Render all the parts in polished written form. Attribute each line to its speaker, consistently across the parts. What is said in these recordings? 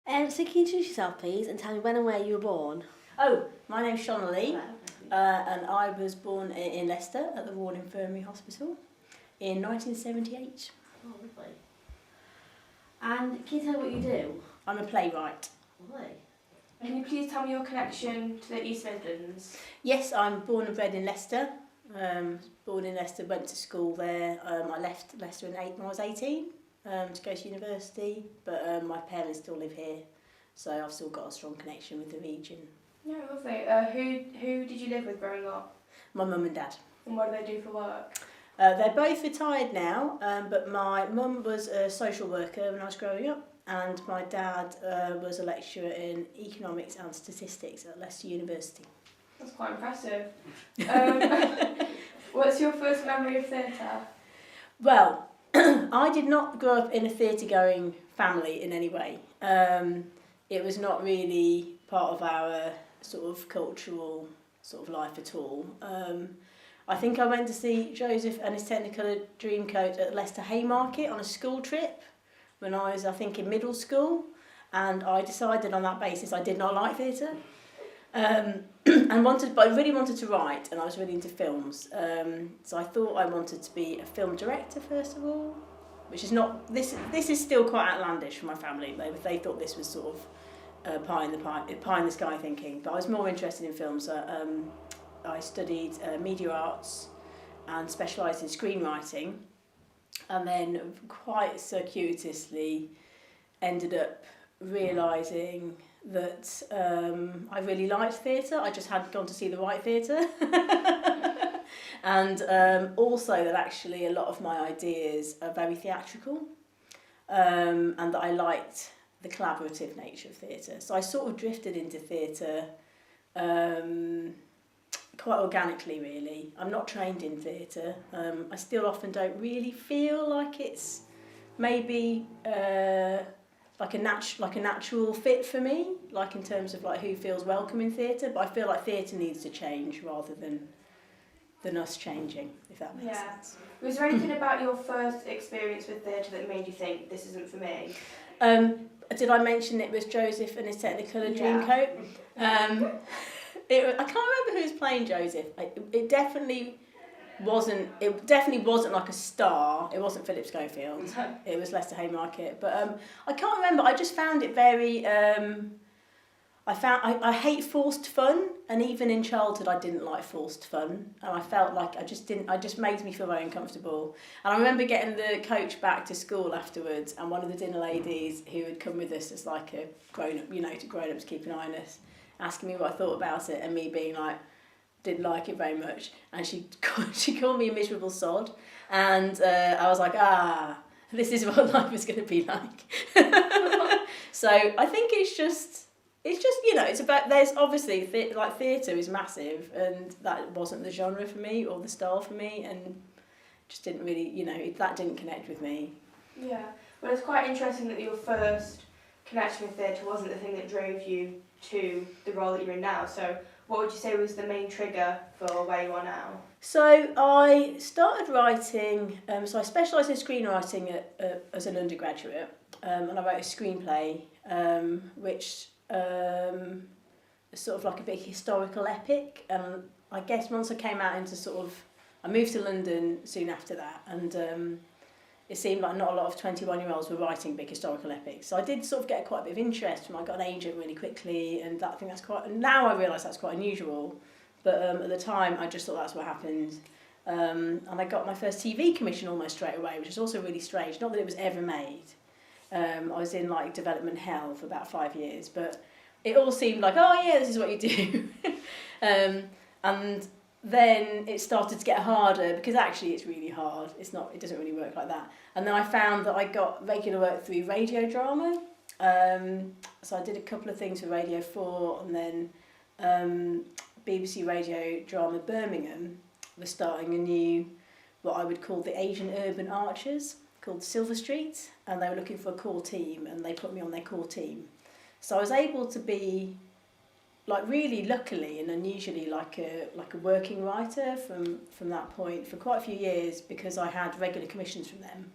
Speaker 1: So can you introduce yourself, please, and tell me when and where you were born?
Speaker 2: Oh, my name's Sonali, and I was born in Leicester at the Royal Infirmary Hospital in 1978.
Speaker 1: Oh, lovely. And can you tell me what you do?
Speaker 2: I'm a playwright.
Speaker 1: Lovely.
Speaker 3: Can you please tell me your connection to the East Midlands?
Speaker 2: Yes, I'm born and bred in Leicester. Born in Leicester, went to school there. I left Leicester when I was 18 to go to university, but my parents still live here, so I've still got a strong connection with the region.
Speaker 3: Yeah, lovely. Who did you live with growing up?
Speaker 2: My mum and dad.
Speaker 3: And what do they do for work?
Speaker 2: They're both retired now, but my mum was a social worker when I was growing up, and my dad was a lecturer in economics and statistics at Leicester University.
Speaker 3: That's quite impressive. What's your first memory of theatre?
Speaker 2: Well, I did not grow up in a theatre-going family in any way. It was not really part of our sort of cultural sort of life at all. I think I went to see Joseph and his Technicolor Dreamcoat at Leicester Haymarket on a school trip when I was, I think, in middle school, and I decided on that basis I did not like theatre. But I really wanted to write, and I was really into films. So I thought I wanted to be a film director first of all, which is not this is still quite outlandish for my family. They thought this was sort of pie in the sky thinking, but I was more interested in films. I studied media arts and specialised in screenwriting, and then quite circuitously ended up realising that I really liked theatre. I just hadn't gone to see the right theatre. And also that actually a lot of my ideas are very theatrical, and that I liked the collaborative nature of theatre. So I sort of drifted into theatre quite organically, really. I'm not trained in theatre. I still often don't really feel like it's maybe like a natural fit for me, like in terms of like who feels welcome in theatre. But I feel like theatre needs to change rather than us changing, if that makes sense.
Speaker 3: Was there anything about your first experience with theatre that made you think this isn't for me?
Speaker 2: Did I mention it was Joseph and his Technicolor Dreamcoat? I can't remember who was playing Joseph. It definitely wasn't like a star. It wasn't Philip Schofield. It was Leicester Haymarket. But I can't remember. I just found it very. I hate forced fun, and even in childhood I didn't like forced fun, and I felt like it just made me feel very uncomfortable. And I remember getting the coach back to school afterwards, and one of the dinner ladies who had come with us as like a grown up, to grown-ups keep an eye on us, asking me what I thought about it, and me being like, didn't like it very much, and she called me a miserable sod, and I was like, this is what life is going to be like. So I think it's just it's about, there's obviously theatre is massive, and that wasn't the genre for me or the style for me, and just didn't really, that didn't connect with me.
Speaker 3: Yeah, well, it's quite interesting that your first connection with theatre wasn't the thing that drove you to the role that you're in now. So what would you say was the main trigger for where you are now?
Speaker 2: So I started writing, so I specialised in screenwriting as an undergraduate, and I wrote a screenplay, which is sort of like a big historical epic. And I guess once I came out into I moved to London soon after that, and it seemed like not a lot of 21-year-olds were writing big historical epics. So I did sort of get quite a bit of interest, and I got an agent really quickly, and I think now I realise that's quite unusual, but at the time I just thought that's what happened. And I got my first TV commission almost straight away, which is also really strange. Not that it was ever made. I was in like development hell for about 5 years, but it all seemed like, oh yeah, this is what you do. And then it started to get harder, because actually it's really hard. It doesn't really work like that. And then I found that I got regular work through radio drama. So I did a couple of things for Radio 4, and then BBC Radio Drama Birmingham was starting a new, what I would call the Asian Urban Archers, called Silver Street, and they were looking for a core team, and they put me on their core team. So I was able to be, like, really luckily and unusually like a working writer from that point for quite a few years, because I had regular commissions from them.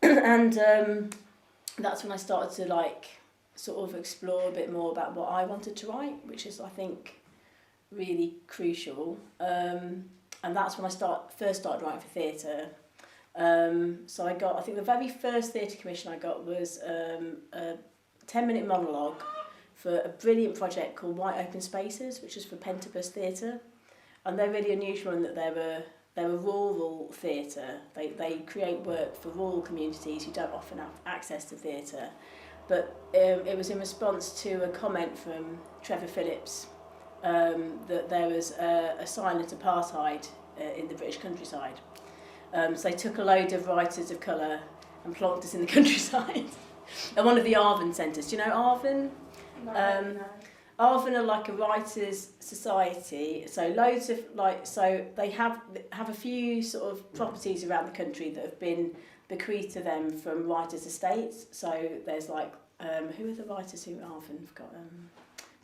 Speaker 2: And that's when I started to sort of explore a bit more about what I wanted to write, which is, I think, really crucial. And that's when I first started writing for theatre. So I think the very first theatre commission I got was a 10-minute monologue for a brilliant project called White Open Spaces, which is for Pentabus Theatre. And they're really unusual in that they're a rural theatre. They create work for rural communities who don't often have access to theatre. But it was in response to a comment from Trevor Phillips that there was a silent apartheid in the British countryside. So they took a load of writers of colour and plonked us in the countryside at one of the Arvin centres. Do you know Arvin?
Speaker 3: No.
Speaker 2: Arvin are like a writers' society, so loads of so they have a few sort of properties around the country that have been bequeathed to them from writers' estates. So there's who are the writers who Arvin? I've got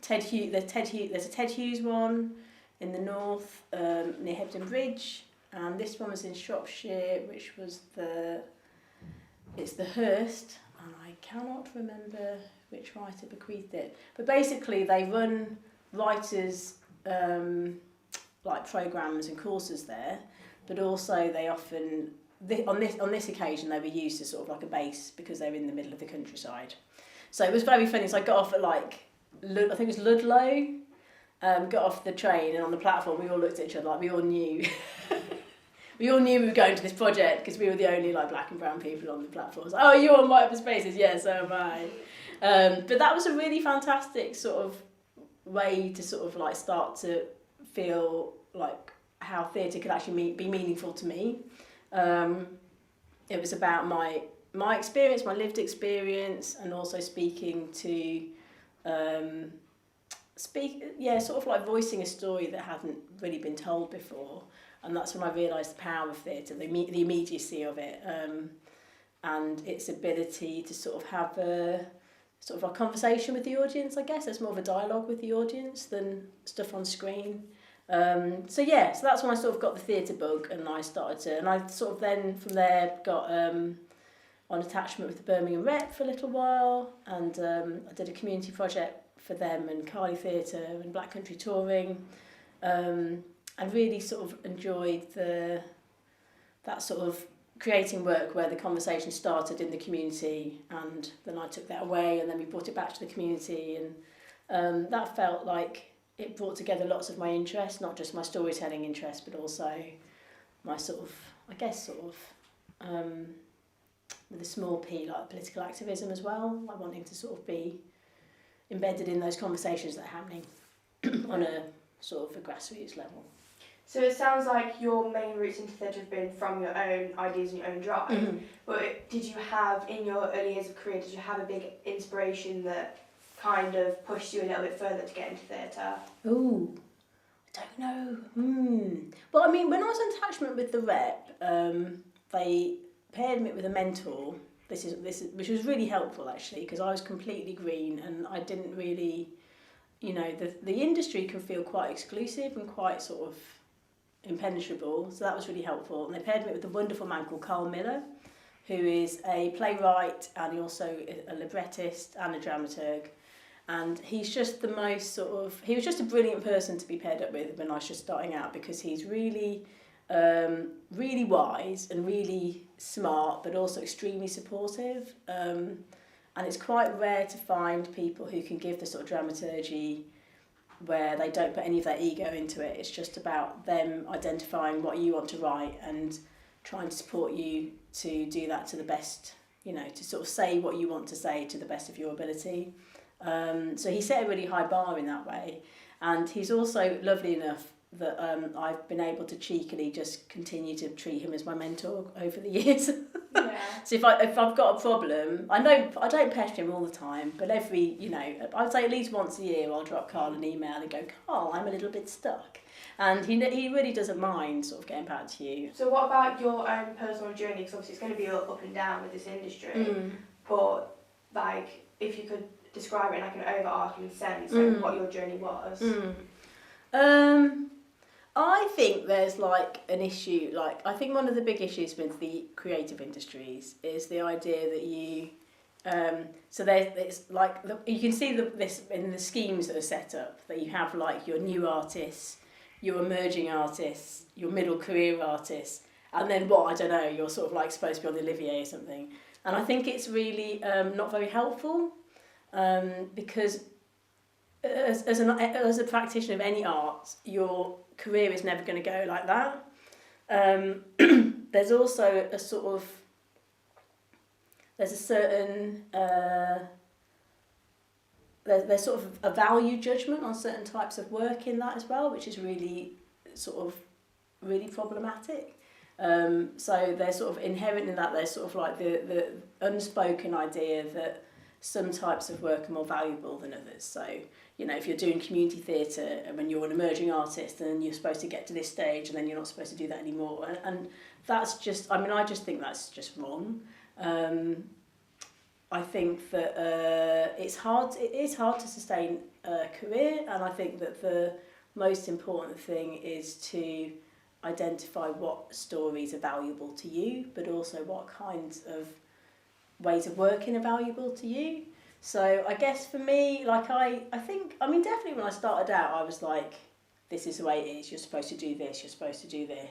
Speaker 2: Ted Hughes. There's a Ted Hughes one in the north near Hebden Bridge, and this one was in Shropshire, which was the Hurst, and I cannot remember which writer bequeathed it. But basically they run writers programmes and courses there, but also they often, on this occasion they were used as sort of like a base because they were in the middle of the countryside. So it was very funny. So I got off at I think it was Ludlow, got off the train, and on the platform we all looked at each other we all knew. We all knew we were going to this project because we were the only black and brown people on the platform. It was oh, you're on White Open Spaces? Yeah, so am I. But that was a really fantastic sort of way to sort of start to feel like how theatre could actually be meaningful to me. It was about my experience, my lived experience, and also speaking to voicing a story that hadn't really been told before. And that's when I realised the power of theatre, the immediacy of it, and its ability to sort of have a conversation with the audience. I guess there's more of a dialogue with the audience than stuff on screen. So that's when I sort of got the theatre bug, and I started to, and I sort of then from there got on attachment with the Birmingham Rep for a little while, and I did a community project for them and Carly Theatre and Black Country Touring. I really sort of enjoyed that sort of creating work where the conversation started in the community, and then I took that away, and then we brought it back to the community, and that felt like it brought together lots of my interests, not just my storytelling interest, but also my with a small p, political activism as well, wanting to sort of be embedded in those conversations that are happening on a sort of a grassroots level.
Speaker 3: So it sounds like your main roots into theatre have been from your own ideas and your own drive. Mm-hmm. But did you have, in your early years of career, did you have a big inspiration that kind of pushed you a little bit further to get into theatre?
Speaker 2: Ooh, I don't know. Well, I mean, when I was in attachment with the Rep, they paired me with a mentor. This is which was really helpful actually, because I was completely green and I didn't really, the industry can feel quite exclusive and quite sort of impenetrable, so that was really helpful. And they paired me with a wonderful man called Carl Miller, who is a playwright, and he also a librettist and a dramaturg, and he's just he was just a brilliant person to be paired up with when I was just starting out, because he's really really wise and really smart, but also extremely supportive, and it's quite rare to find people who can give the sort of dramaturgy where they don't put any of their ego into it. It's just about them identifying what you want to write and trying to support you to do that to the best, to sort of say what you want to say to the best of your ability. So he set a really high bar in that way, and he's also lovely enough that I've been able to cheekily just continue to treat him as my mentor over the years. Yeah. So if I've got a problem, I don't pester him all the time, but every, I'd say at least once a year I'll drop Carl an email and go, Carl, I'm a little bit stuck. And he really doesn't mind sort of getting back to you.
Speaker 3: So what about your own personal journey? Because obviously it's going to be up and down with this industry, but if you could describe it in an overarching sense, what your journey was.
Speaker 2: I think there's an issue, I think one of the big issues with the creative industries is the idea that you So it's like you can see this in the schemes that are set up, that you have like your new artists, your emerging artists, your middle career artists, and then I don't know, you're sort of like supposed to be on the Olivier or something. And I think it's really not very helpful, because as a practitioner of any art, your career is never going to go like that. There's also a sort of there's a certain there's sort of a value judgment on certain types of work in that as well, which is really really problematic. So there's sort of inherent in that, there's sort of like the unspoken idea that some types of work are more valuable than others. So, you know, if you're doing community theatre and when you're an emerging artist, then you're supposed to get to this stage and then you're not supposed to do that anymore. And that's just, I mean, I just think that's just wrong. I think that it is hard to sustain a career, and I think that the most important thing is to identify what stories are valuable to you, but also what kinds of ways of working are valuable to you. So I guess for me, like I think, I mean, definitely when I started out, I was like, this is the way it is, you're supposed to do this, you're supposed to do this.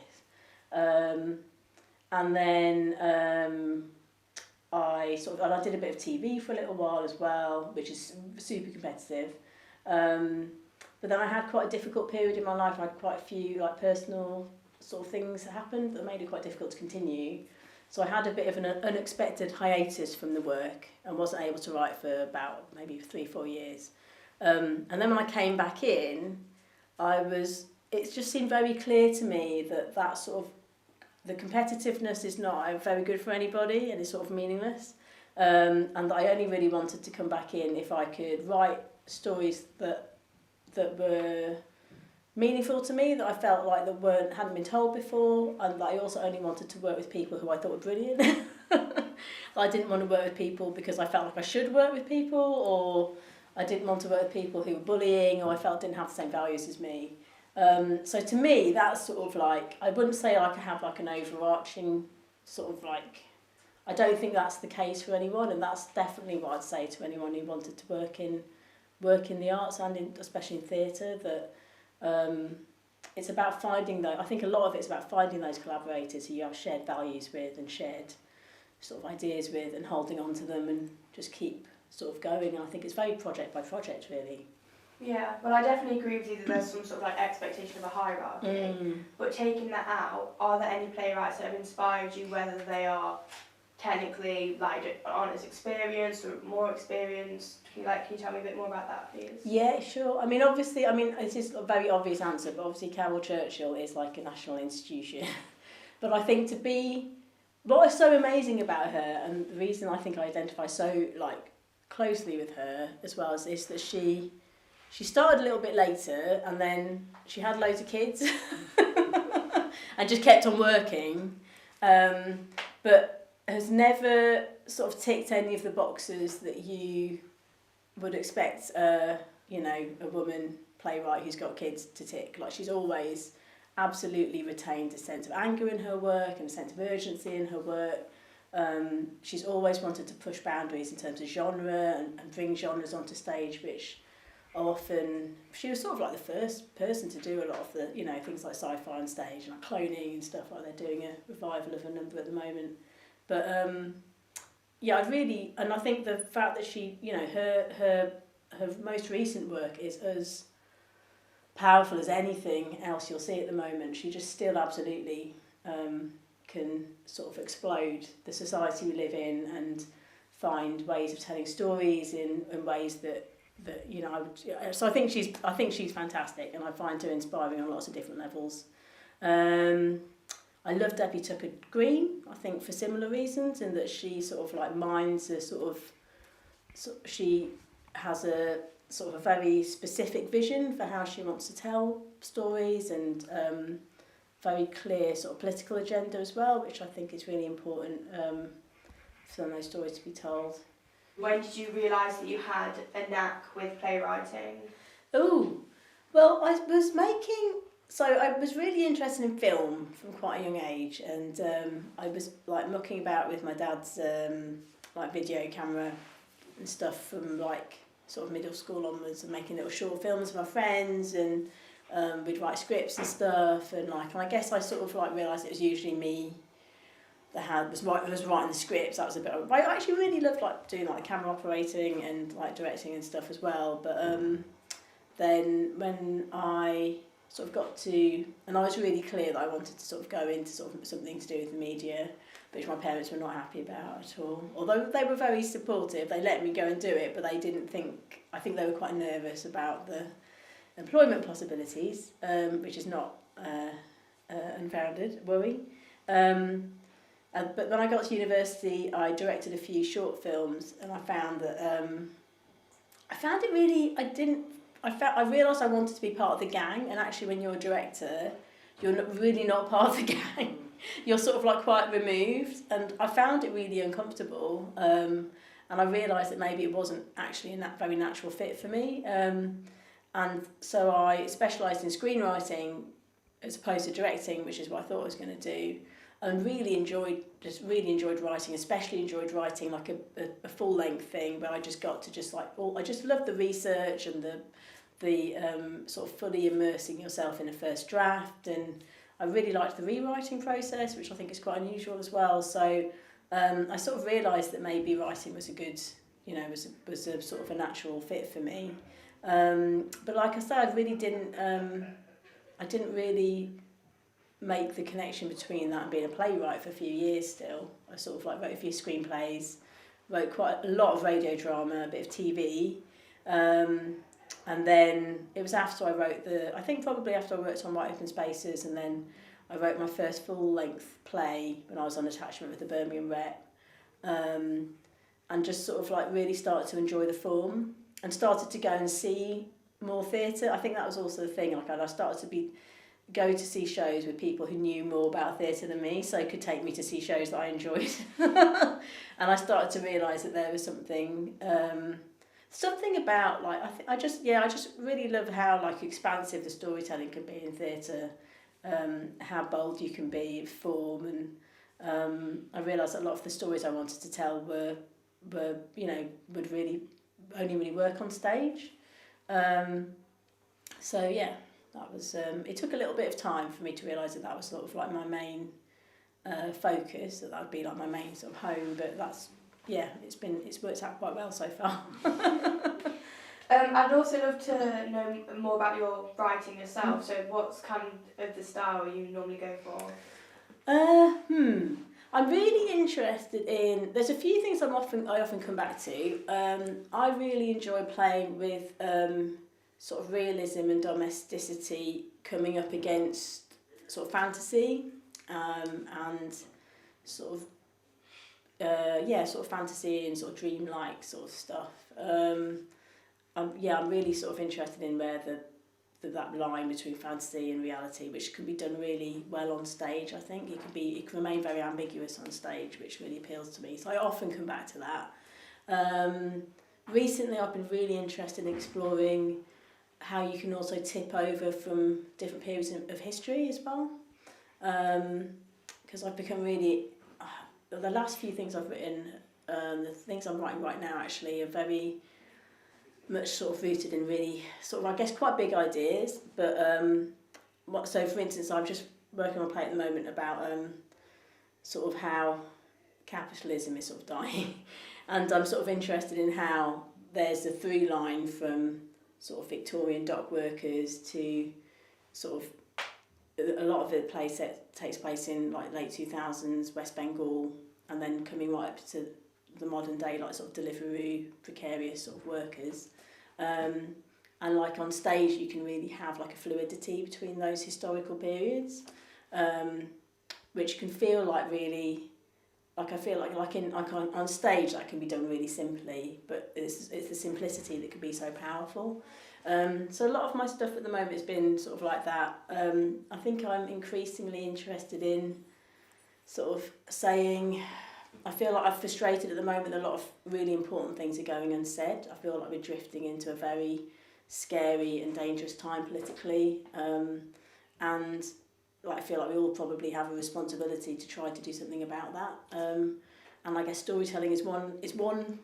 Speaker 2: And then I did a bit of TV for a little while as well, which is super competitive. But then I had quite a difficult period in my life. I had quite a few like personal sort of things that happened that made it quite difficult to continue. So I had a bit of an unexpected hiatus from the work and wasn't able to write for about maybe 3-4 years. And then when I came back in, it just seemed very clear to me that sort of, the competitiveness is not very good for anybody and it's sort of meaningless. And that I only really wanted to come back in if I could write stories that were meaningful to me, that I felt like hadn't been told before, and that I also only wanted to work with people who I thought were brilliant. I didn't want to work with people because I felt like I should work with people, or I didn't want to work with people who were bullying, or I felt didn't have the same values as me. So to me, that's sort of like, I wouldn't say like I have like an overarching sort of like, I don't think that's the case for anyone, and that's definitely what I'd say to anyone who wanted to work in the arts and especially in theatre, that it's about finding I think a lot of it's about finding those collaborators who you have shared values with and shared sort of ideas with, and holding on to them and just keep sort of going. And I think it's very project by project, really.
Speaker 3: Yeah, well, I definitely agree with you that there's some sort of like expectation of a hierarchy. But taking that out, are there any playwrights that have inspired you, whether they are technically like on as experienced or more experienced? Can you tell me a bit more about that, please?
Speaker 2: Yeah, sure. I mean, obviously, this is a very obvious answer, but obviously Carol Churchill is like a national institution. But I think what is so amazing about her, and the reason I think I identify so like closely with her as well, is that she started a little bit later, and then she had loads of kids and just kept on working, but has never sort of ticked any of the boxes that you would expect a woman playwright who's got kids to tick. Like, she's always absolutely retained a sense of anger in her work and a sense of urgency in her work. She's always wanted to push boundaries in terms of genre and bring genres onto stage, which often, she was sort of like the first person to do a lot of the, things like sci-fi on stage and like cloning and stuff, like they're doing a revival of a number at the moment. But I think the fact that she, her most recent work is as powerful as anything else you'll see at the moment. She just still absolutely can sort of explode the society we live in and find ways of telling stories in ways that so I think she's fantastic, and I find her inspiring on lots of different levels. I love Debbie Tucker Green, I think, for similar reasons, in that she sort of like minds she has a sort of a very specific vision for how she wants to tell stories, and very clear sort of political agenda as well, which I think is really important for those stories to be told.
Speaker 3: When did you realise that you had a knack with playwriting?
Speaker 2: Oh, well, I was really interested in film from quite a young age, and I was like mucking about with my dad's like video camera and stuff from like sort of middle school onwards, and making little short films with my friends, and we'd write scripts and stuff, and I guess I sort of like realised it was usually me that was writing the scripts. That was a bit I actually really loved like doing like camera operating and like directing and stuff as well, but then when I sort of got to, and I was really clear that I wanted to sort of go into sort of something to do with the media, which my parents were not happy about at all. Although they were very supportive, they let me go and do it, but they didn't think, I think they were quite nervous about the employment possibilities, which is not unfounded worry. But when I got to university, I directed a few short films, and I found that I realised I wanted to be part of the gang, and actually when you're a director, you're really not part of the gang. You're sort of like quite removed, and I found it really uncomfortable, and I realised that maybe it wasn't actually a very natural fit for me, and so I specialised in screenwriting as opposed to directing, which is what I thought I was going to do, and really enjoyed writing, especially enjoyed writing like a full length thing where I just got to I just loved the research and the sort of fully immersing yourself in a first draft, and I really liked the rewriting process, which I think is quite unusual as well. So I sort of realised that maybe writing was a good, was a sort of a natural fit for me. But like I said, I didn't really make the connection between that and being a playwright for a few years still. I sort of like wrote a few screenplays, wrote quite a lot of radio drama, a bit of TV, and then it was after I wrote probably after I worked on White Open Spaces, and then I wrote my first full-length play when I was on attachment with the Birmingham Rep, and just sort of like really started to enjoy the form and started to go and see more theatre. I think that was also the thing, like I started to go to see shows with people who knew more about theatre than me, so could take me to see shows that I enjoyed. And I started to realise that there was something about like I just really love how like expansive the storytelling can be in theatre, how bold you can be in form, and I realised that a lot of the stories I wanted to tell were would really only really work on stage. So yeah. That was it took a little bit of time for me to realise that was sort of like my main focus, that would be like my main sort of home, but it's worked out quite well so far.
Speaker 3: I'd also love to know more about your writing yourself. So what's kind of the style you normally go for?
Speaker 2: I'm really interested in, there's a few things I often come back to. I really enjoy playing with sort of realism and domesticity coming up against sort of fantasy, and sort of sort of fantasy and sort of dreamlike sort of stuff. I'm really sort of interested in where that line between fantasy and reality, which can be done really well on stage. I think it can remain very ambiguous on stage, which really appeals to me. So I often come back to that. Recently, I've been really interested in exploring how you can also tip over from different periods of history as well, because I've become really the last few things I've written, the things I'm writing right now actually are very much sort of rooted in really sort of I guess quite big ideas, but so for instance I'm just working on a play at the moment about sort of how capitalism is sort of dying, and I'm sort of interested in how there's a through line from sort of Victorian dock workers to sort of a lot of the play takes place in like late 2000s West Bengal, and then coming right up to the modern day like sort of Deliveroo precarious sort of workers, and like on stage you can really have like a fluidity between those historical periods, which can feel like really like I feel like on stage that can be done really simply, but it's the simplicity that can be so powerful. So a lot of my stuff at the moment has been sort of like that. I think I'm increasingly interested in sort of saying, I feel like I'm frustrated at the moment that a lot of really important things are going unsaid. I feel like we're drifting into a very scary and dangerous time politically, and like I feel like we all probably have a responsibility to try to do something about that. and I guess storytelling is one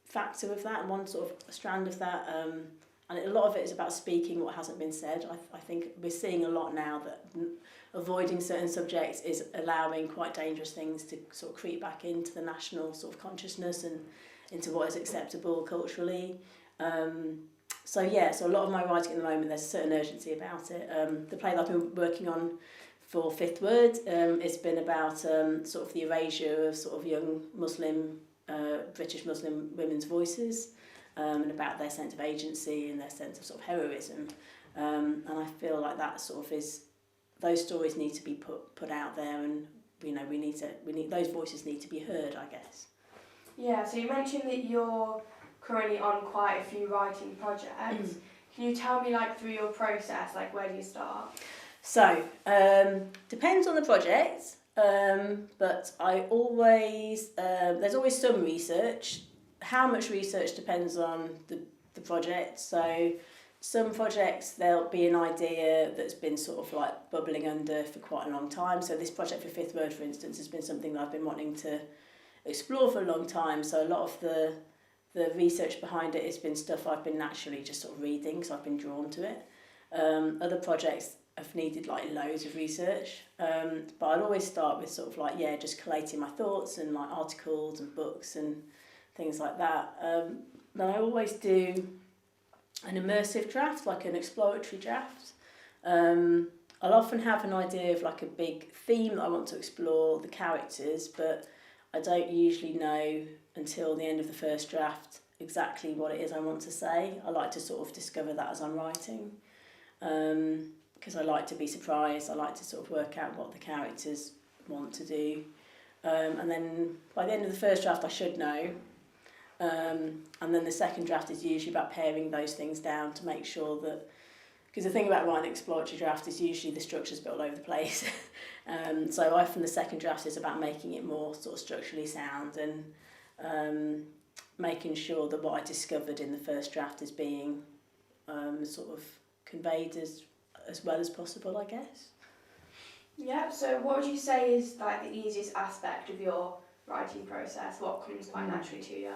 Speaker 2: factor of that, and one sort of strand of that. And a lot of it is about speaking what hasn't been said. I think we're seeing a lot now that avoiding certain subjects is allowing quite dangerous things to sort of creep back into the national sort of consciousness and into what is acceptable culturally. So a lot of my writing at the moment, there's a certain urgency about it. The play that I've been working on for Fifth Word, it's been about sort of the erasure of sort of young Muslim, British Muslim women's voices, and about their sense of agency and their sense of sort of heroism. And I feel like that sort of is, those stories need to be put out there, and we need those voices need to be heard, I guess.
Speaker 3: Yeah, so you mentioned that you're currently on quite a few writing projects. Can you tell me through your process, where do you start?
Speaker 2: So, depends on the project, but there's always some research. How much research depends on the project. So some projects, there'll be an idea that's been sort of bubbling under for quite a long time. So this project for Fifth Word, for instance, has been something that I've been wanting to explore for a long time. So a lot of the research behind it has been stuff I've been naturally just sort of reading, so I've been drawn to it. Other projects have needed loads of research, but I'll always start with sort of just collating my thoughts and articles and books and things like that. Then I always do an immersive draft, an exploratory draft. I'll often have an idea of a big theme that I want to explore, the characters, but I don't usually know until the end of the first draft exactly what it is I want to say. I like to sort of discover that as I'm writing, because I like to be surprised. I like to sort of work out what the characters want to do. And then by the end of the first draft I should know. And then the second draft is usually about paring those things down to make sure that, because the thing about writing an exploratory draft is usually the structure's a bit all over the place. So often the second draft is about making it more sort of structurally sound and making sure that what I discovered in the first draft is being sort of conveyed as well as possible, I guess.
Speaker 3: Yeah, so what would you say is the easiest aspect of your writing process? What comes quite naturally to you?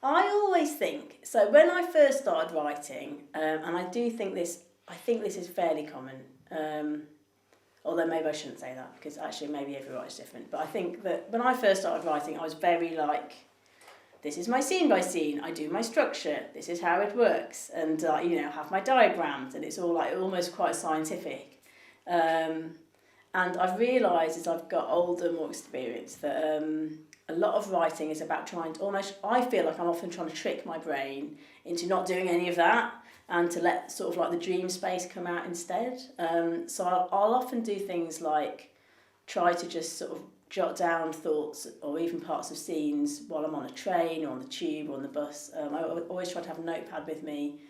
Speaker 2: I always think, so when I first started writing, and I think this is fairly common, although maybe I shouldn't say that, because actually maybe every writer's different, but I think that when I first started writing, I was very this is my scene by scene, I do my structure, this is how it works, and have my diagrams, and it's all almost quite scientific. And I've realised as I've got older, more experienced, that a lot of writing is about trying to I feel like I'm often trying to trick my brain into not doing any of that and to let sort of the dream space come out instead. So I'll often do things try to just sort of jot down thoughts or even parts of scenes while I'm on a train or on the tube or on the bus. I always try to have a notepad with me,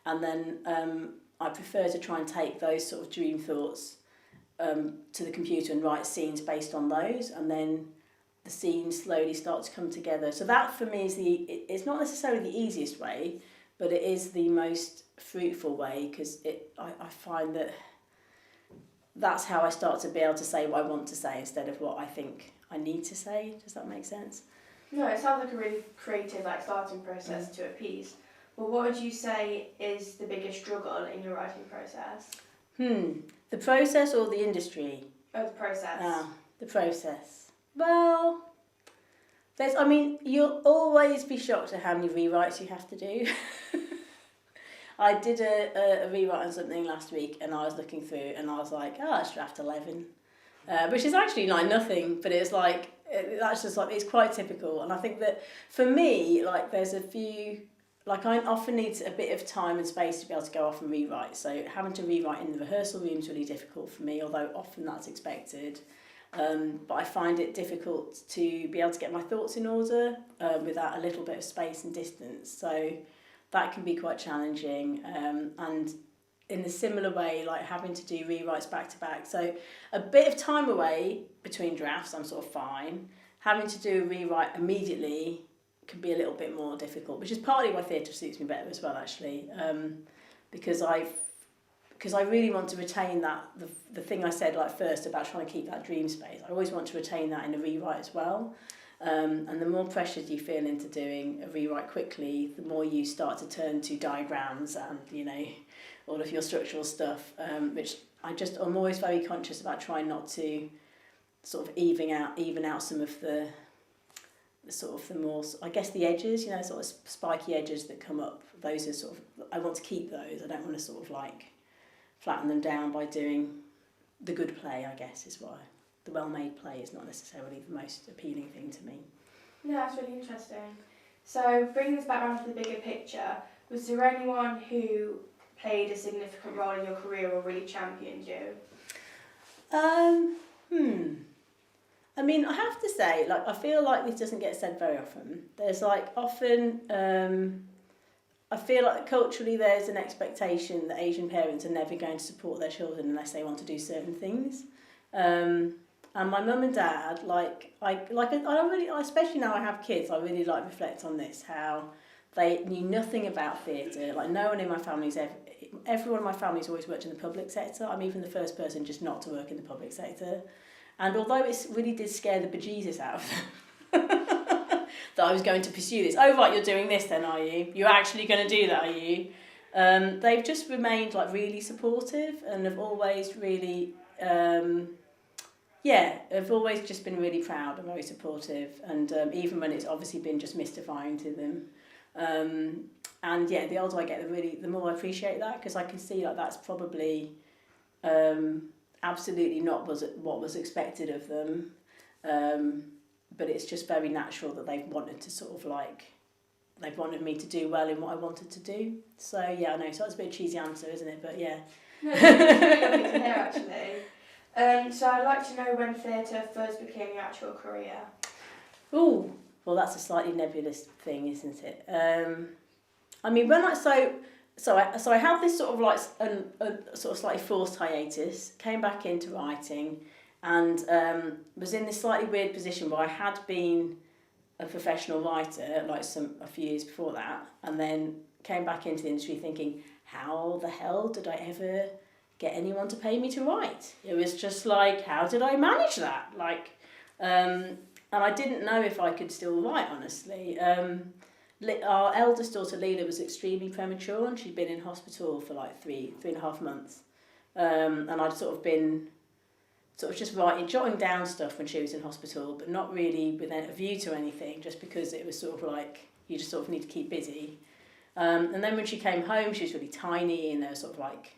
Speaker 2: and then I prefer to try and take those sort of dream thoughts to the computer and write scenes based on those, and then the scenes slowly start to come together. So that for me is it's not necessarily the easiest way, but it is the most fruitful way, because I find that that's how I start to be able to say what I want to say instead of what I think I need to say. Does that make sense?
Speaker 3: No, it sounds like a really creative starting process to a piece. Well, what would you say is the biggest struggle in your writing process?
Speaker 2: The process or the industry?
Speaker 3: Oh, the process.
Speaker 2: The process. Well, you'll always be shocked at how many rewrites you have to do. I did a rewrite on something last week, and I was looking through, and I was it's draft 11, which is actually nothing, but it's that's just it's quite typical. And I think that for me, there's a few, I often need a bit of time and space to be able to go off and rewrite. So having to rewrite in the rehearsal room is really difficult for me, although often that's expected. But I find it difficult to be able to get my thoughts in order without a little bit of space and distance. So that can be quite challenging. And in a similar way, having to do rewrites back to back. So a bit of time away between drafts, I'm sort of fine. Having to do a rewrite immediately can be a little bit more difficult, which is partly why theatre suits me better as well, actually, because because I really want to retain that, the thing I said like first about trying to keep that dream space, I always want to retain that in a rewrite as well. And the more pressured you feel into doing a rewrite quickly, the more you start to turn to diagrams and, you know, all of your structural stuff, which I'm always very conscious about trying not to sort of even out some of the sort of the more, I guess, the edges, you know, sort of spiky edges that come up. Those are sort of, I want to keep those. I don't want to sort of like flatten them down by doing the good play, I guess, is why. The well-made play is not necessarily the most appealing thing to me.
Speaker 3: No, that's really interesting. So, bringing this back around to the bigger picture, was there anyone who played a significant role in your career or really championed you?
Speaker 2: I mean, I have to say, like, I feel like this doesn't get said very often. There's like often, I feel like culturally there's an expectation that Asian parents are never going to support their children unless they want to do certain things. And my mum and dad, I really, especially now I have kids, I really like reflect on this, how they knew nothing about theatre. Like, no one in my family's everyone in my family's always worked in the public sector. I'm even the first person just not to work in the public sector. And although it really did scare the bejesus out of them that I was going to pursue this. Oh, right, you're doing this then, are you? You're actually going to do that, are you? They've just remained like really supportive and have always really, have always just been really proud and very supportive. And even when it's obviously been just mystifying to them. And yeah, the older I get, the more I appreciate that, because I can see like that's probably absolutely not what was expected of them, but it's just very natural that they've wanted to sort of like, they've wanted me to do well in what I wanted to do. So yeah, I know, so that's a bit of a cheesy answer, isn't it? But yeah.
Speaker 3: No, it's really lovely to hear actually. So I'd like to know when theatre first became your actual career.
Speaker 2: Oh, well, that's a slightly nebulous thing, isn't it? I mean, when I had this sort of like a sort of slightly forced hiatus, came back into writing, and was in this slightly weird position where I had been a professional writer like a few years before that, and then came back into the industry thinking, how the hell did I ever get anyone to pay me to write? It was just like, how did I manage that? Like, and I didn't know if I could still write, honestly. Our eldest daughter Leela was extremely premature, and she'd been in hospital for like three and a half months. And I'd sort of been just jotting down stuff when she was in hospital, but not really with a view to anything, just because it was sort of like, you just sort of need to keep busy. And then when she came home, she was really tiny, and there was sort of like,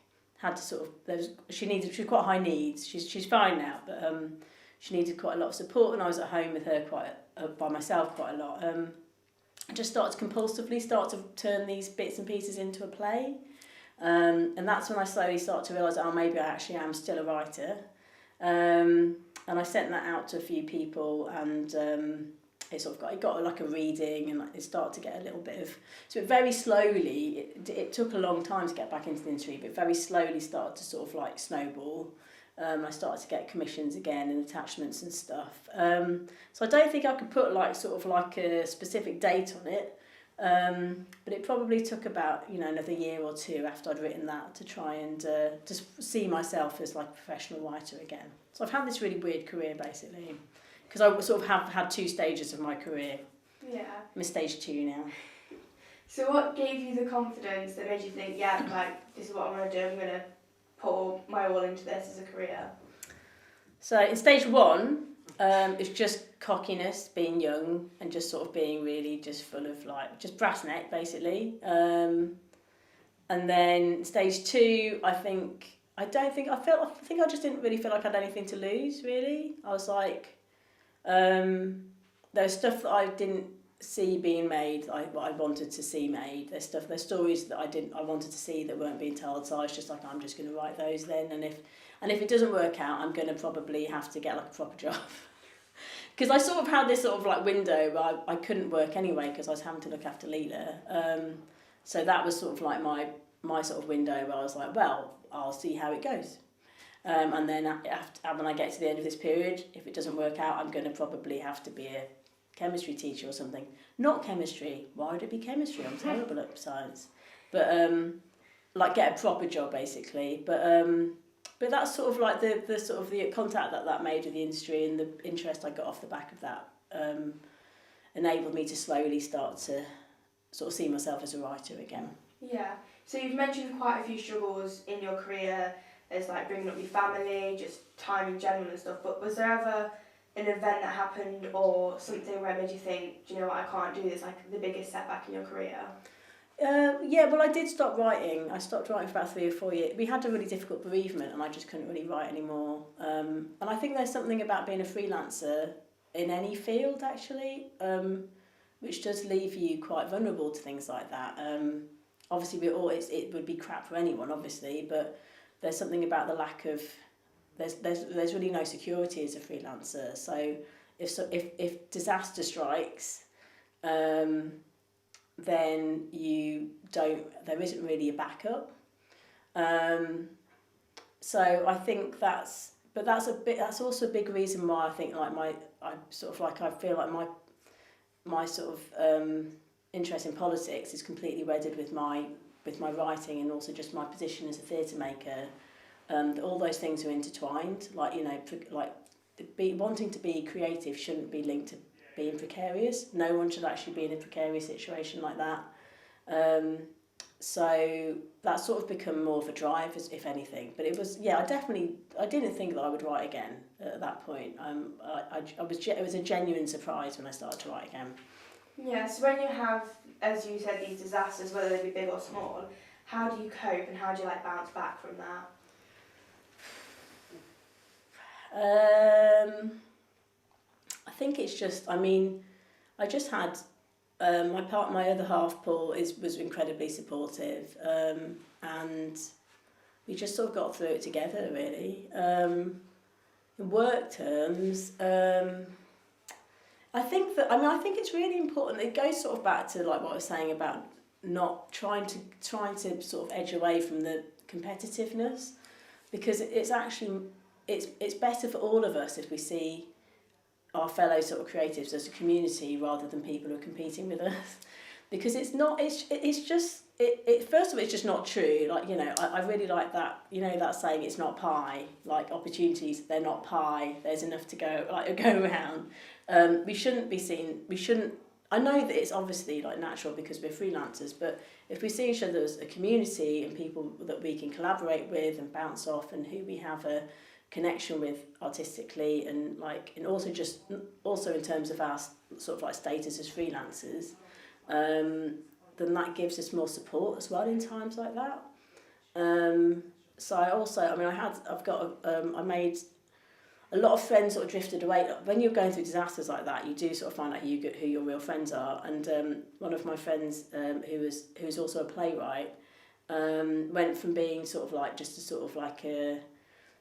Speaker 2: she was quite high needs. She's fine now, but she needed quite a lot of support, and I was at home with her by myself quite a lot. I just started to compulsively turn these bits and pieces into a play. And that's when I slowly started to realise, maybe I actually am still a writer. And I sent that out to a few people, and it sort of got like a reading, and it started to get a little bit of... So it very slowly, it took a long time to get back into the industry, but very slowly started to sort of like snowball. I started to get commissions again and attachments and stuff. So I don't think I could put like sort of like a specific date on it, but it probably took about another year or two after I'd written that to try and just see myself as like a professional writer again. So I've had this really weird career basically, because I sort of have had two stages of my career.
Speaker 3: Yeah.
Speaker 2: I'm in stage 2 now.
Speaker 3: So what gave you the confidence that made you think, yeah, like this is what I'm going to do, I'm going to pour my all into this as a career?
Speaker 2: So in stage 1, it's just cockiness, being young, and just sort of being really just full of like, just brass neck basically. And then stage 2, I think I just didn't really feel like I had anything to lose really. I was like, there's stuff that I didn't see being made, what I wanted to see made. There's stories that I wanted to see that weren't being told. So I was just like, I'm just going to write those then. And if it doesn't work out, I'm going to probably have to get like a proper job. Because I sort of had this sort of like window where I couldn't work anyway because I was having to look after Leela. So that was sort of like my sort of window where I was like, well, I'll see how it goes. And then when I get to the end of this period, if it doesn't work out, I'm going to probably have to be a chemistry teacher or something. Not chemistry. Why would it be chemistry? I'm terrible at science. But like get a proper job basically. But that's sort of like the sort of the contact that made with the industry and the interest I got off the back of that enabled me to slowly start to sort of see myself as a writer again.
Speaker 3: Yeah. So you've mentioned quite a few struggles in your career. There's like bringing up your family, just time in general and stuff. But was there ever an event that happened or something where it made you think, do you know what, I can't do this, like the biggest setback in your career?
Speaker 2: Yeah, well, I did stop writing. I stopped writing for about 3 or 4 years. We had a really difficult bereavement and I just couldn't really write anymore. And I think there's something about being a freelancer in any field, actually, which does leave you quite vulnerable to things like that. Obviously, it would be crap for anyone, obviously, but there's something about the lack of... There's really no security as a freelancer. So if disaster strikes... then there isn't really a backup. So I think that's also a big reason why I think like I feel like my sort of interest in politics is completely wedded with my writing and also just my position as a theatre maker. All those things are intertwined. Like, you know, wanting to be creative shouldn't be linked to being precarious. No one should actually be in a precarious situation like that. So that's sort of become more of a drive, if anything. But it was, I didn't think that I would write again at that point. It was a genuine surprise when I started to write again.
Speaker 3: Yeah, so when you have, as you said, these disasters, whether they be big or small, how do you cope and how do you like bounce back from that?
Speaker 2: I think it's just, I just had my other half, Paul, was incredibly supportive, and we just sort of got through it together, really. In work terms, I think it's really important. It goes sort of back to like what I was saying about not trying to sort of edge away from the competitiveness, because it's actually it's better for all of us if we see our fellow sort of creatives as a community rather than people who are competing with us, because it's just first of all, it's just not true. Like, you know, I really like that, you know, that saying, it's not pie, like opportunities, they're not pie, there's enough to go around. I know that it's obviously like natural because we're freelancers, but if we see each other as a community and people that we can collaborate with and bounce off and who we have a connection with artistically and also in terms of our sort of like status as freelancers, then that gives us more support as well in times like that. So I made a lot of friends sort of drifted away. When you're going through disasters like that, you do sort of find out who your real friends are. And one of my friends, who's also a playwright, went from being sort of like just a sort of like a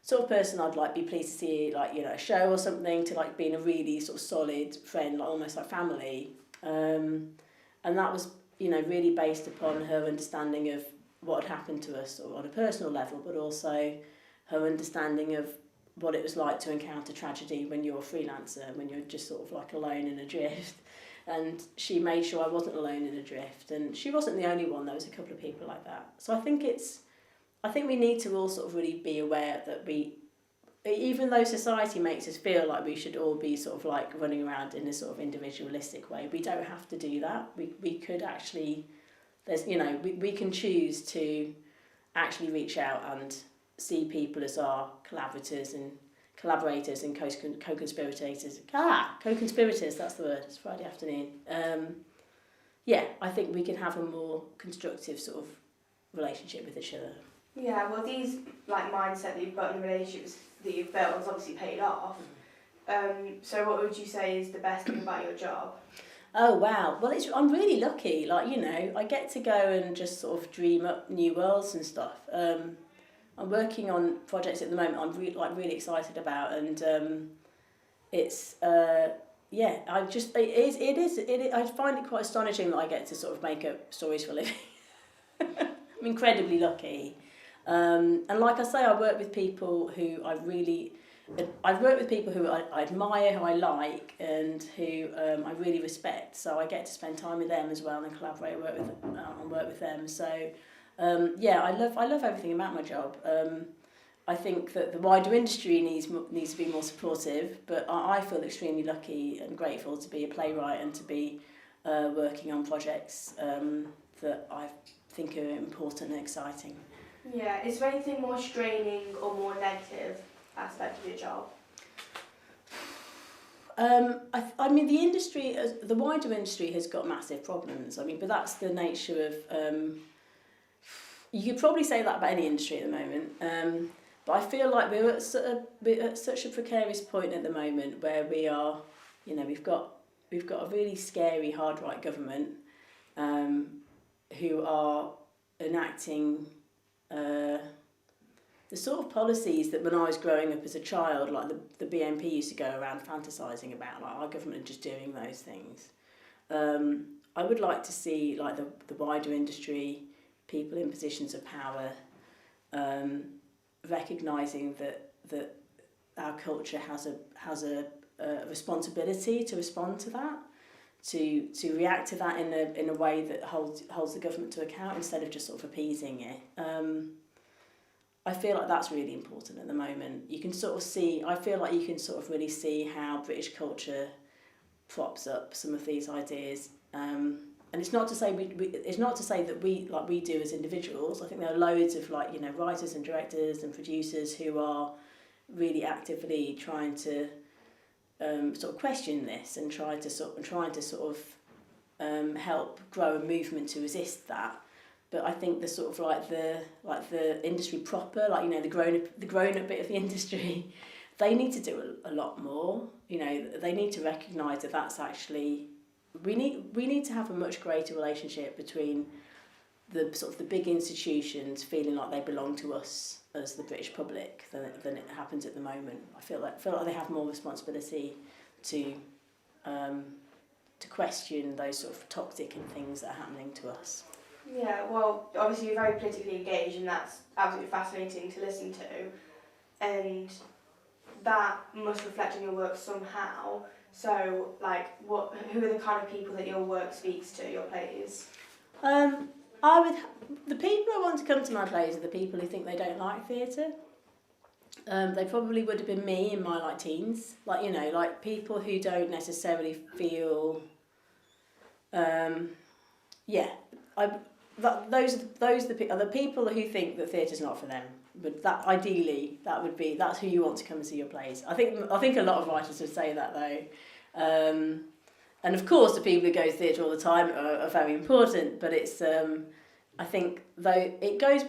Speaker 2: sort of person I'd like be pleased to see, like, you know, a show or something, to like being a really sort of solid friend, like almost like family. And that was, you know, really based upon her understanding of what had happened to us sort of on a personal level, but also her understanding of what it was like to encounter tragedy when you're a freelancer, when you're just sort of like alone in a drift. And she made sure I wasn't alone in a drift, and she wasn't the only one. There was a couple of people like that. So I think we need to all sort of really be aware that even though society makes us feel like we should all be sort of like running around in a sort of individualistic way, we don't have to do that. We could actually, we can choose to actually reach out and see people as our collaborators and co-conspirators. Co-conspirators, that's the word. It's Friday afternoon. I think we can have a more constructive sort of relationship with each other.
Speaker 3: Yeah, well, these like mindset that you've got in the relationships that you've built has obviously paid off. So what would you say is the best thing about your job?
Speaker 2: Oh wow, well I'm really lucky. Like, you know, I get to go and just sort of dream up new worlds and stuff. I'm working on projects at the moment I'm really excited about, and I find it quite astonishing that I get to sort of make up stories for a living. I'm incredibly lucky. And like I say, I work with people who I admire, who I like, and who I really respect. So I get to spend time with them as well and collaborate, work with them. So I love everything about my job. I think that the wider industry needs to be more supportive, but I feel extremely lucky and grateful to be a playwright and to be working on projects that I think are important and exciting.
Speaker 3: Yeah, is there anything more straining or more negative aspect of your job?
Speaker 2: I mean, the wider industry has got massive problems. I mean, but that's the nature of. You could probably say that about any industry at the moment. But I feel like we're at such a precarious point at the moment where we are, we've got a really scary hard right government who are enacting the sort of policies that when I was growing up as a child, like the BNP used to go around fantasising about, like our government just doing those things. I would like to see like the wider industry, people in positions of power, recognising that our culture has a responsibility to respond to that, to react to that in a way that holds the government to account instead of just sort of appeasing it. I feel like that's really important at the moment. You can sort of see, I feel like you can sort of really see how British culture props up some of these ideas. And it's not to say it's not to say that we do as individuals. I think there are loads of writers and directors and producers who are really actively trying to sort of question this and trying to help grow a movement to resist that. But I think the sort of the industry proper, the grown up bit of the industry, they need to do a lot more. They need to recognise that that's actually we need to have a much greater relationship between the sort of the big institutions feeling like they belong to us as the British public than it happens at the moment. I feel like they have more responsibility to question those sort of toxic and things that are happening to us.
Speaker 3: Yeah, well, obviously you're very politically engaged and that's absolutely fascinating to listen to, and that must reflect in your work somehow. So, who are the kind of people that your work speaks to, your plays?
Speaker 2: The people I want to come to my plays are the people who think they don't like theatre. They probably would have been me in my teens, people who don't necessarily feel. Those are the people who think that theatre's not for them. But that's who you want to come and see your plays. I think a lot of writers would say that though, and of course the people who go to theatre all the time are very important. But it's I think though it goes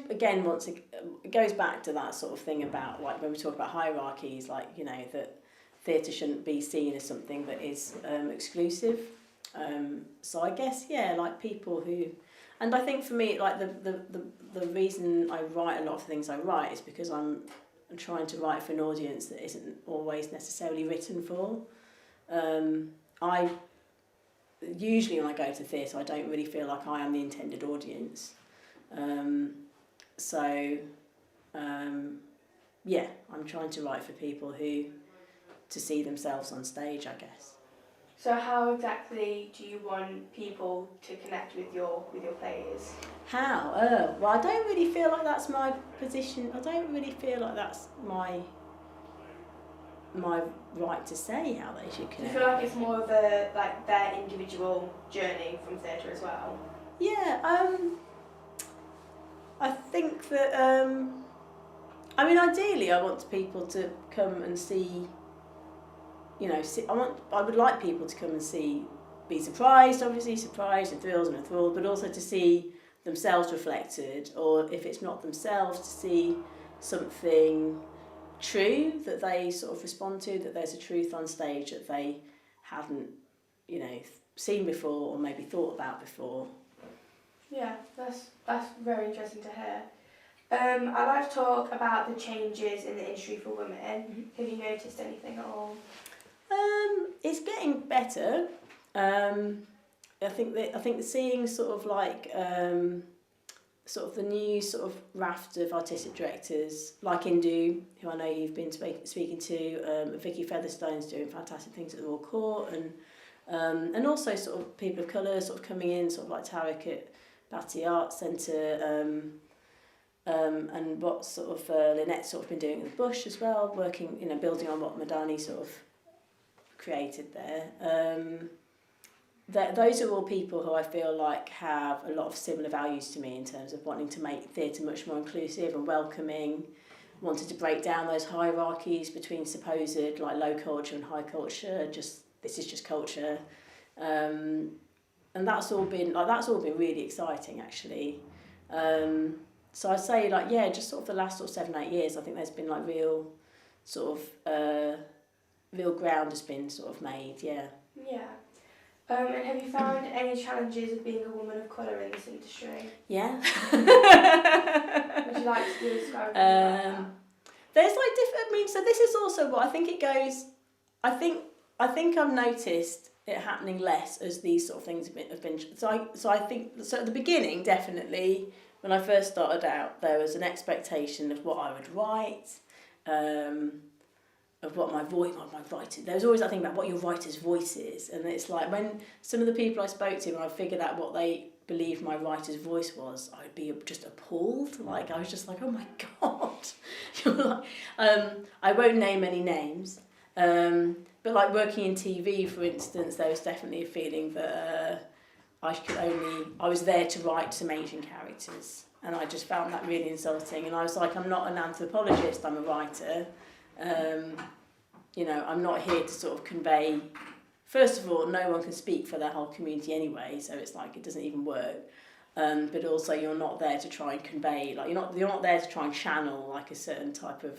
Speaker 2: back to that sort of thing about when we talk about hierarchies, that theatre shouldn't be seen as something that is exclusive. So I guess people who. And I think for me, the reason I write a lot of things I write is because I'm trying to write for an audience that isn't always necessarily written for. I usually when I go to theatre, I don't really feel like I am the intended audience. I'm trying to write for people who to see themselves on stage, I guess.
Speaker 3: So how exactly do you want people to connect with your plays?
Speaker 2: How? Well, I don't really feel like that's my position. I don't really feel like that's my right to say how they should connect.
Speaker 3: Do you feel like it's more of their individual journey from theatre as well?
Speaker 2: Yeah. I think that. Ideally, I want people to come and see. I would like people to come and be surprised, obviously, surprised and thrilled and enthralled, but also to see themselves reflected, or if it's not themselves, to see something true that they sort of respond to, that there's a truth on stage that they hadn't, seen before or maybe thought about before.
Speaker 3: Yeah, that's very interesting to hear. I'd like to talk about the changes in the industry for women. Mm-hmm. Have you noticed anything at all?
Speaker 2: It's getting better. I think that seeing sort of the new sort of raft of artistic directors like Indu, who I know you've been speaking to, Vicky Featherstone's doing fantastic things at the Royal Court, and also sort of people of colour sort of coming in, sort of like Tarek Batty Arts Centre, and what sort of Lynette's sort of been doing in the Bush as well, working, building on what Madani sort of created there. Those are all people who I feel like have a lot of similar values to me in terms of wanting to make theatre much more inclusive and welcoming, wanted to break down those hierarchies between supposed like low culture and high culture, this is just culture. And that's all been really exciting actually. So I'd say just sort of the last sort of 7-8 years, I think there's been like real ground has been sort of made, yeah.
Speaker 3: Yeah. And have you found any challenges of being a woman of colour in this industry?
Speaker 2: Yeah.
Speaker 3: Would you like to describe about that?
Speaker 2: There's like different. So this is also what I think it goes. I think I've noticed it happening less as these sort of things have been. So I think at the beginning, definitely when I first started out, there was an expectation of what I would write. Of what my writing, there's always that thing about what your writer's voice is, and it's like when some of the people I spoke to, when I figured out what they believed my writer's voice was, I'd be just appalled. Like I was just like, oh my god. I won't name any names, but like working in TV, for instance, there was definitely a feeling that I was there to write some Asian characters, and I just found that really insulting. And I was like, I'm not an anthropologist, I'm a writer. I'm not here to sort of convey. First of all, no one can speak for their whole community anyway, so it's like it doesn't even work. But also, you're not there to try and convey, like you're not there to try and channel like a certain type of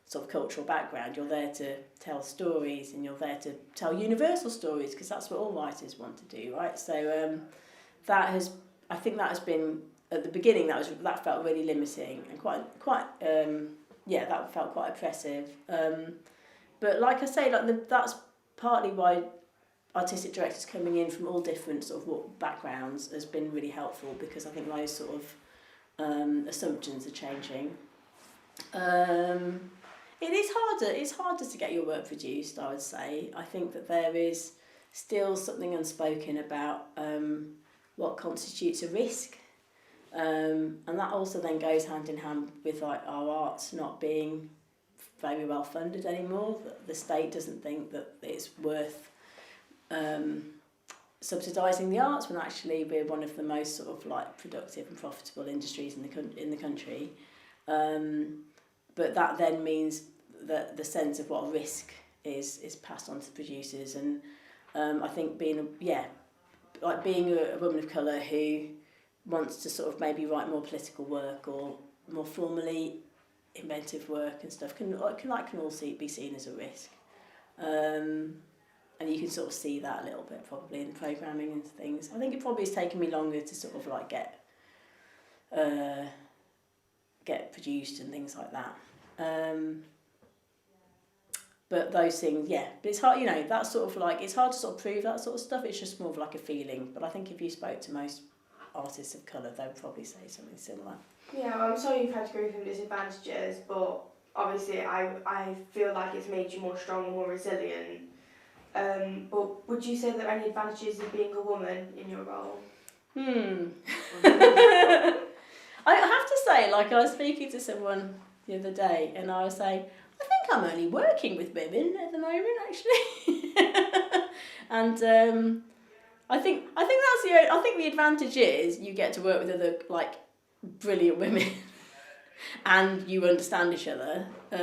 Speaker 2: sort of cultural background. You're there to tell stories, and you're there to tell universal stories, because that's what all writers want to do, right? So I think that has been at the beginning. That felt really limiting and quite. That felt quite oppressive. But like I say, that's partly why artistic directors coming in from all different sort of backgrounds has been really helpful, because I think those sort of assumptions are changing. It is harder. It's harder to get your work produced, I would say. I think that there is still something unspoken about what constitutes a risk. And that also then goes hand in hand with like our arts not being very well funded anymore. The state doesn't think that it's worth subsidising the arts, when actually we're one of the most sort of like productive and profitable industries in the country. But that then means that the sense of what a risk is passed on to producers, and I think being a woman of colour who wants to sort of maybe write more political work or more formally inventive work and stuff can all be seen as a risk, and you can sort of see that a little bit probably in programming and things. I think it probably has taken me longer to sort of like get produced and things like that. But those things, but it's hard, that's sort of like, it's hard to sort of prove that sort of stuff. It's just more of like a feeling. But I think if you spoke to most artists of colour, they would probably say something similar.
Speaker 3: Yeah, well, I'm sorry you've had to go through disadvantages, but obviously I feel like it's made you more strong and more resilient. But would you say there are any advantages of being a woman in your role?
Speaker 2: I have to say, like, I was speaking to someone the other day, and I was saying, I think I'm only working with women at the moment, actually. And I think the advantage is you get to work with other like brilliant women, and you understand each other. I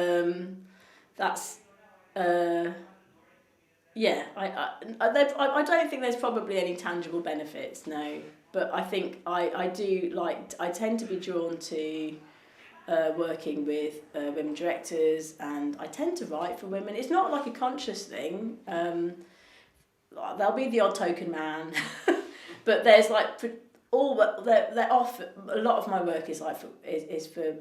Speaker 2: don't think there's probably any tangible benefits, no. But I think I tend to be drawn to working with women directors, and I tend to write for women. It's not like a conscious thing. There'll be the odd token man, but there's like they're off. A lot of my work is like is for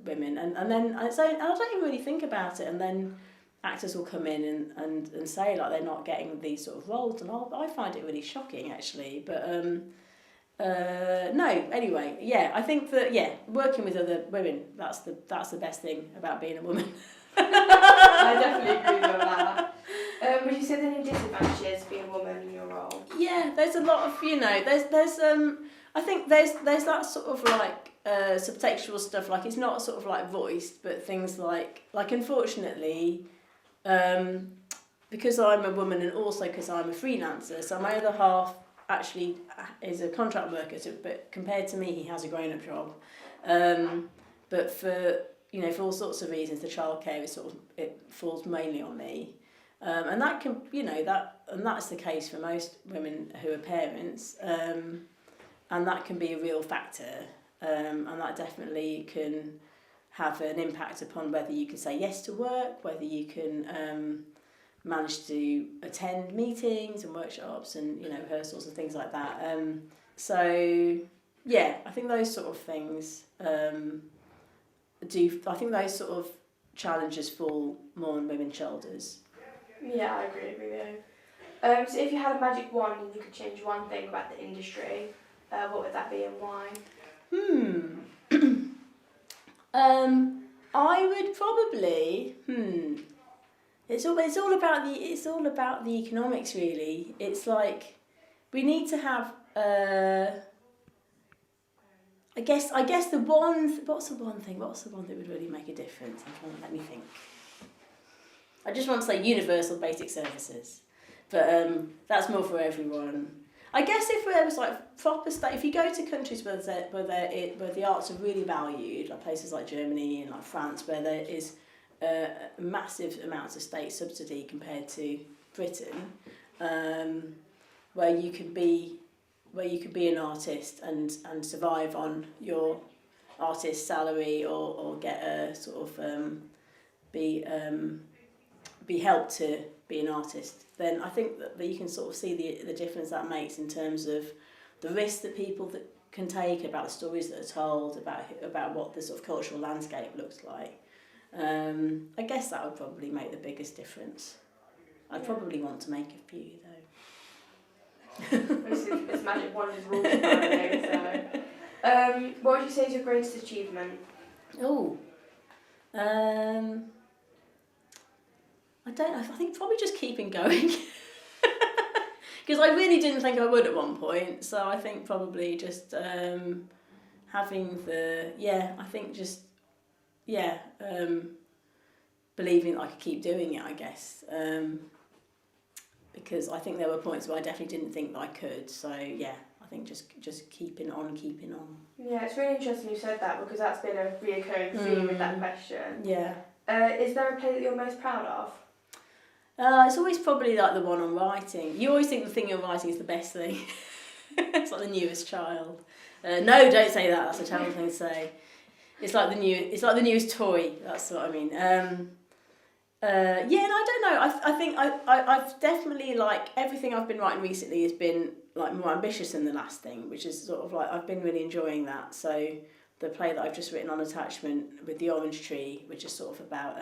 Speaker 2: women, and so I don't even really think about it, and then actors will come in and say like they're not getting these sort of roles, and I find it really shocking actually. But no, anyway, I think that working with other women, that's the best thing about being a woman.
Speaker 3: I definitely agree with that. Would you say there are any disadvantages being a woman in your role?
Speaker 2: Yeah, there's a lot of there's I think there's that sort of like subtextual stuff, like it's not sort of like voiced, but things like unfortunately, because I'm a woman and also because I'm a freelancer, so my other half actually is a contract worker, so, but compared to me, he has a grown-up job. But for for all sorts of reasons, the childcare is it falls mainly on me, and that can that's the case for most women who are parents, and that can be a real factor, and that definitely can have an impact upon whether you can say yes to work, whether you can manage to attend meetings and workshops and rehearsals and things like that. So yeah, I think those sort of things I think those sort of challenges fall more on women's shoulders.
Speaker 3: Yeah, I agree with you. So if you had a magic wand and you could change one thing about the industry, what would that be and why?
Speaker 2: I would probably It's all about the economics, really. It's like we need to have I guess what's the one thing that would really make a difference? Let me think. I just want to say universal basic services, but that's more for everyone. I guess if there was like proper if you go to countries where the arts are really valued, like places like Germany and like France, where there is massive amounts of state subsidy compared to Britain, where you could be an artist and survive on your artist salary or get a sort of be helped to be an artist, then I think that you can sort of see the difference that makes in terms of the risk that people that can take, about the stories that are told, about what the sort of cultural landscape looks like. I guess that would probably make the biggest difference. I'd probably want to make a few though.
Speaker 3: This magic wand is rules apparently, so. What would you say is your greatest achievement?
Speaker 2: I don't know. I think probably just keeping going. Because I really didn't think I would at one point. So I think probably just having believing that I could keep doing it, I guess. Because I think there were points where I definitely didn't think that I could. So yeah, I think just keeping on.
Speaker 3: Yeah, it's really interesting you said that, because that's been a reoccurring theme with that question.
Speaker 2: Yeah.
Speaker 3: Is there a play that you're most proud of?
Speaker 2: It's always probably like the one on writing. You always think the thing you're writing is the best thing. It's like the newest child. No, don't say that. That's a terrible thing to say. It's like the newest toy. That's what I mean. And I don't know. I think I've definitely, like, everything I've been writing recently has been like more ambitious than the last thing, which is sort of like I've been really enjoying that. So the play that I've just written on attachment with the orange tree, which is sort of about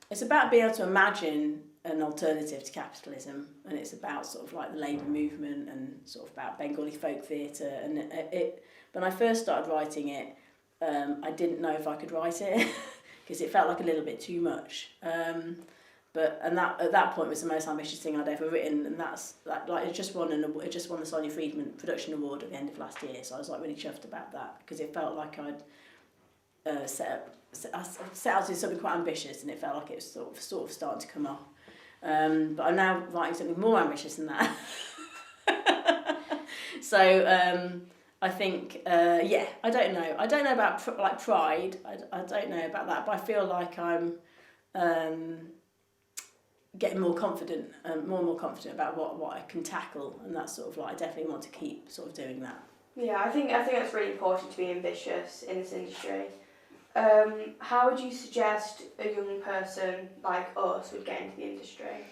Speaker 2: it's about being able to imagine an alternative to capitalism, and it's about sort of like the labour movement and sort of about Bengali folk theatre. And when I first started writing it, I didn't know if I could write it because it felt like a little bit too much. But that at that point was the most ambitious thing I'd ever written, and it just won the Sonia Friedman production award at the end of last year. So I was like really chuffed about that, because it felt like I'd set out to do something quite ambitious, and it felt like it was sort of starting to come off. But I'm now writing something more ambitious than that. So I think I don't know about pride. I don't know about that, but I feel like I'm getting more confident, more and more confident about what I can tackle, and that's sort of like I definitely want to keep sort of doing that.
Speaker 3: Yeah, I think that's really important to be ambitious in this industry. How would you suggest a young person like us would get into the industry?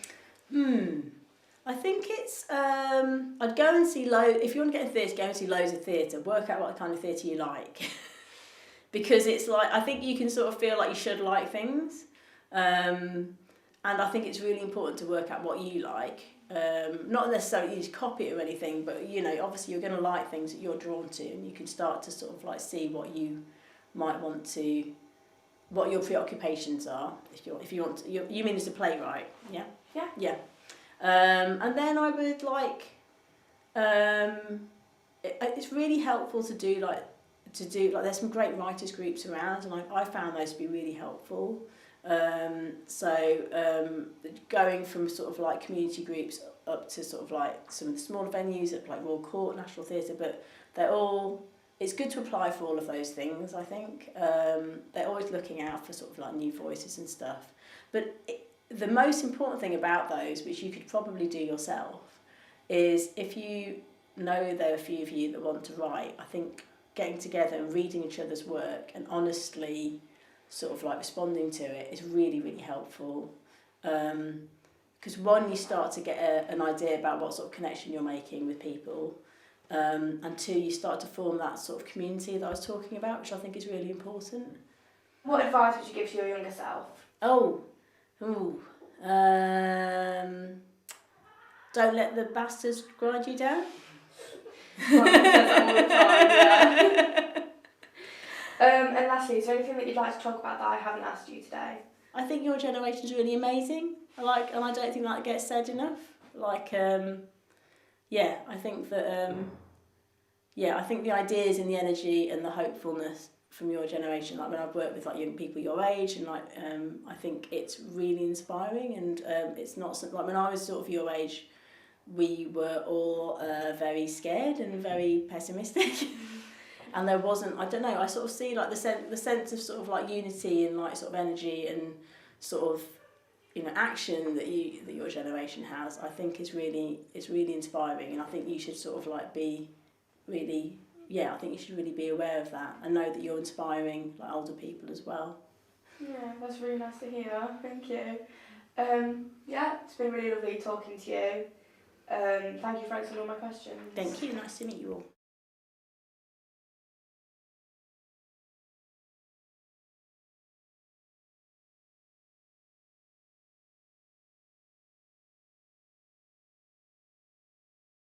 Speaker 2: I think it's I'd go and see if you want to get into theatre, go and see loads of theatre. Work out what kind of theatre you like, because it's like I think you can sort of feel like you should like things, and I think it's really important to work out what you like. Not necessarily you just copy it or anything, but obviously you're going to like things that you're drawn to, and you can start to sort of like see what you might want to, what your preoccupations are. If you want to, you mean as a playwright, yeah. And then I would like It's really helpful to do like there's some great writers groups around, and I found those to be really helpful. Going from sort of like community groups up to sort of like some of the smaller venues at like Royal Court, National Theatre, but it's good to apply for all of those things, I think. They're always looking out for sort of like new voices and stuff. But the most important thing about those, which you could probably do yourself, is if you know there are a few of you that want to write, I think getting together and reading each other's work and honestly sort of like responding to it is really, really helpful. Because one, you start to get an idea about what sort of connection you're making with people. And two, you start to form that sort of community that I was talking about, which I think is really important.
Speaker 3: What advice would you give to your younger self?
Speaker 2: Don't let the bastards grind you down.
Speaker 3: Well, says that all the time, yeah. And lastly, is there anything that you'd like to talk about that I haven't asked you today?
Speaker 2: I think your generation's really amazing. And I don't think that gets said enough. I think that I think the ideas and the energy and the hopefulness from your generation, like when I've worked with like young people your age, and I think it's really inspiring. And it's not like when I was sort of your age, we were all very scared and very pessimistic. And there wasn't, I don't know, I sort of see like the sense of sort of like unity and like sort of energy and sort of, you know, action that your generation has, I think is really inspiring. And I think you should sort of like be really, I think you should really be aware of that and know that you're inspiring like older people as well.
Speaker 3: Yeah, that's really nice to hear. Thank you. It's been really lovely talking to you. Thank you for answering all my questions.
Speaker 2: Thank you. Nice to meet you all.